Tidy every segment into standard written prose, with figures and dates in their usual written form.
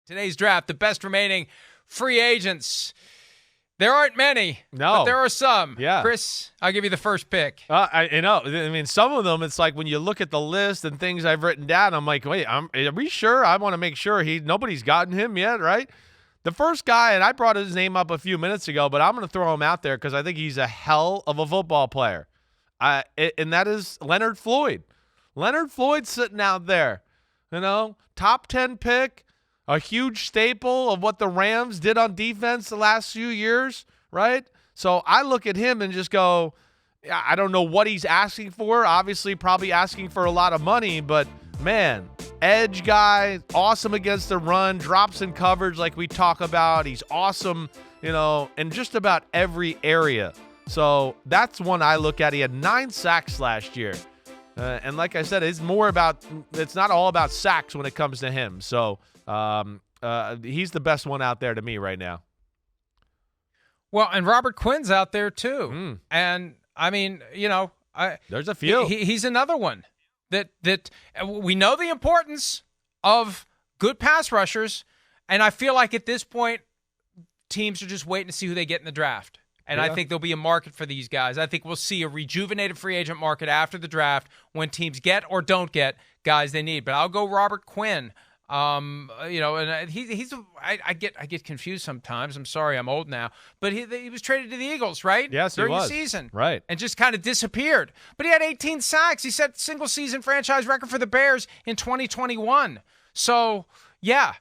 Today's draft, the best remaining free agents. There aren't many, no, but there are some. Yeah. Chris, I'll give you the first pick. I mean, some of them, it's like when you look at the list and things I've written down, I'm like, wait, are we sure? I want to make sure nobody's gotten him yet, right? The first guy, and I brought his name up a few minutes ago, but I'm going to throw him out there because I think he's a hell of a football player, and that is Leonard Floyd. Leonard Floyd sitting out there, top 10 pick. A huge staple of what the Rams did on defense the last few years, right? So I look at him and just go, I don't know what he's asking for. Obviously, probably asking for a lot of money, but man, edge guy, awesome against the run, drops in coverage like we talk about. He's awesome, in just about every area. So that's one I look at. He had 9 sacks last year. And like I said, it's not all about sacks when it comes to him. So he's the best one out there to me right now. Well, and Robert Quinn's out there too. And I mean, there's a few. He's another one that we know the importance of good pass rushers. And I feel like at this point, teams are just waiting to see who they get in the draft. And I think there'll be a market for these guys. I think we'll see a rejuvenated free agent market after the draft when teams get or don't get guys they need. But I'll go Robert Quinn. And I get confused sometimes. I'm sorry, I'm old now. But he was traded to the Eagles, right? Yes, during he was. the season, right? And just kind of disappeared. But he had 18 sacks. He set single season franchise record for the Bears in 2021. So yeah.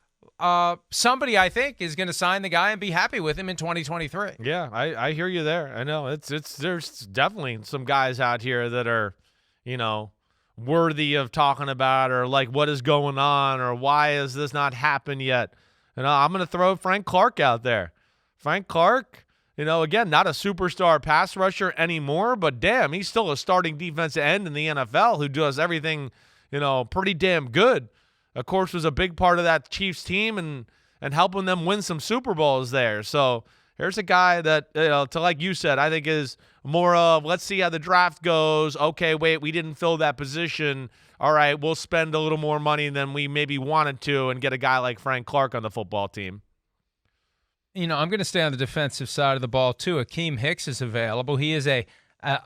Somebody I think is going to sign the guy and be happy with him in 2023. Yeah, I hear you there. I know there's definitely some guys out here that are, worthy of talking about, or like what is going on, or why has this not happened yet? I'm going to throw Frank Clark out there. Frank Clark, again, not a superstar pass rusher anymore, but damn, he's still a starting defensive end in the NFL who does everything, pretty damn good. Of course, was a big part of that Chiefs team and helping them win some Super Bowls there. So here's a guy that, to like you said, I think is more of, let's see how the draft goes. Okay, wait, we didn't fill that position. All right, we'll spend a little more money than we maybe wanted to and get a guy like Frank Clark on the football team. I'm going to stay on the defensive side of the ball, too. Akeem Hicks is available. He is a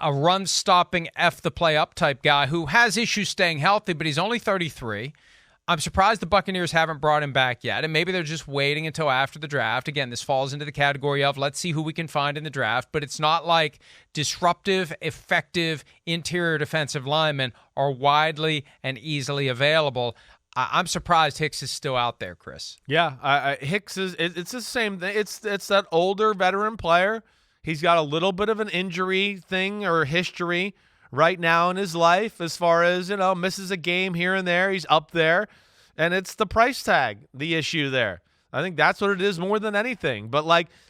run-stopping, F-the-play-up type guy who has issues staying healthy, but he's only 33. I'm surprised the Buccaneers haven't brought him back yet, and maybe they're just waiting until after the draft. Again, this falls into the category of let's see who we can find in the draft, but it's not like disruptive, effective interior defensive linemen are widely and easily available. I'm surprised Hicks is still out there, Chris. Yeah, Hicks it's the same thing. It's that older veteran player. He's got a little bit of an injury thing or history right now in his life, as far as, misses a game here and there. He's up there, and it's the price tag, the issue there. I think that's what it is more than anything. But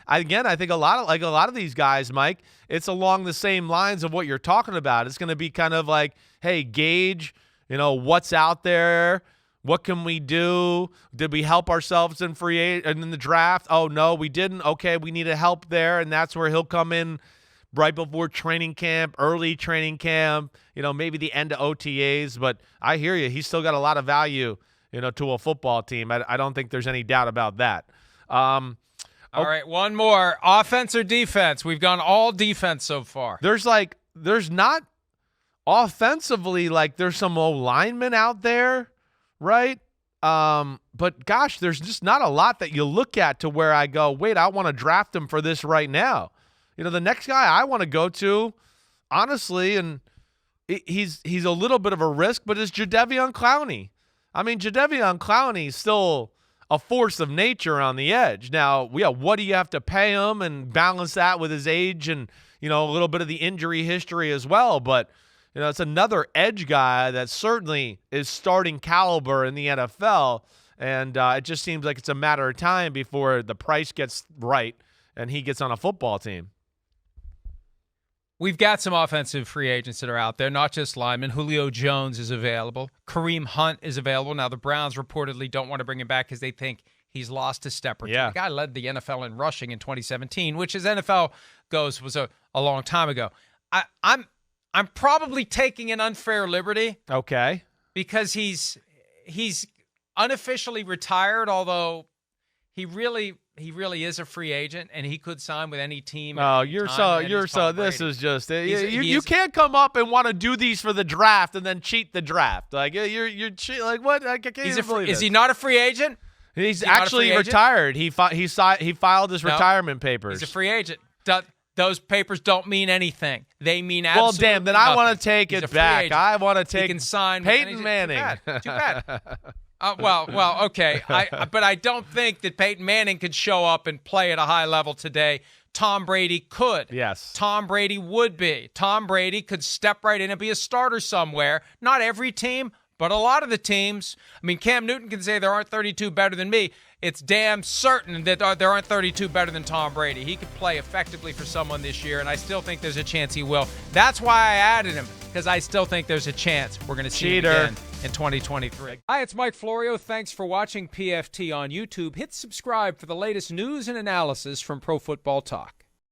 I think a lot of these guys, Mike, it's along the same lines of what you're talking about. It's going to be kind of like, hey, gauge, what's out there. What can we do? Did we help ourselves in in the draft? Oh, no, we didn't. Okay, we need help there, and that's where he'll come in right before training camp, early training camp, maybe the end of OTAs. But I hear you. He's still got a lot of value, to a football team. I don't think there's any doubt about that. All right, one more. Offense or defense? We've gone all defense so far. There's not offensively, there's some old linemen out there, right? But gosh, there's just not a lot that you look at to where I go, wait, I want to draft him for this right now. The next guy I want to go to, honestly, and he's a little bit of a risk, but is Jadeveon Clowney. I mean, Jadeveon Clowney is still a force of nature on the edge. Now, what do you have to pay him and balance that with his age and, a little bit of the injury history as well. But, it's another edge guy that certainly is starting caliber in the NFL, and it just seems like it's a matter of time before the price gets right and he gets on a football team. We've got some offensive free agents that are out there, not just linemen. Julio Jones is available. Kareem Hunt is available. Now, the Browns reportedly don't want to bring him back because they think he's lost a step or two. Yeah. The guy led the NFL in rushing in 2017, which, as NFL goes, was a long time ago. I'm probably taking an unfair liberty. Okay. Because he's unofficially retired, although He really is a free agent, and he could sign with any team. Oh, you're so. This is just you can't come up and want to do these for the draft and then cheat the draft. Like you're like what? I can't even believe is he not a free agent? He's actually retired. He filed his retirement papers. He's a free agent. Those papers don't mean anything. They mean absolutely well, damn. Then nothing. I want to take it back. Agent. I want to take. He can sign Peyton Manning. Too bad. Well, okay. But I don't think that Peyton Manning could show up and play at a high level today. Tom Brady could. Yes. Tom Brady would be. Tom Brady could step right in and be a starter somewhere. Not every team, but a lot of the teams. I mean, Cam Newton can say there aren't 32 better than me. It's damn certain that there aren't 32 better than Tom Brady. He could play effectively for someone this year, and I still think there's a chance he will. That's why I added him, because I still think there's a chance we're going to see him again in 2023. Hi, it's Mike Florio. Thanks for watching PFT on YouTube. Hit subscribe for the latest news and analysis from Pro Football Talk.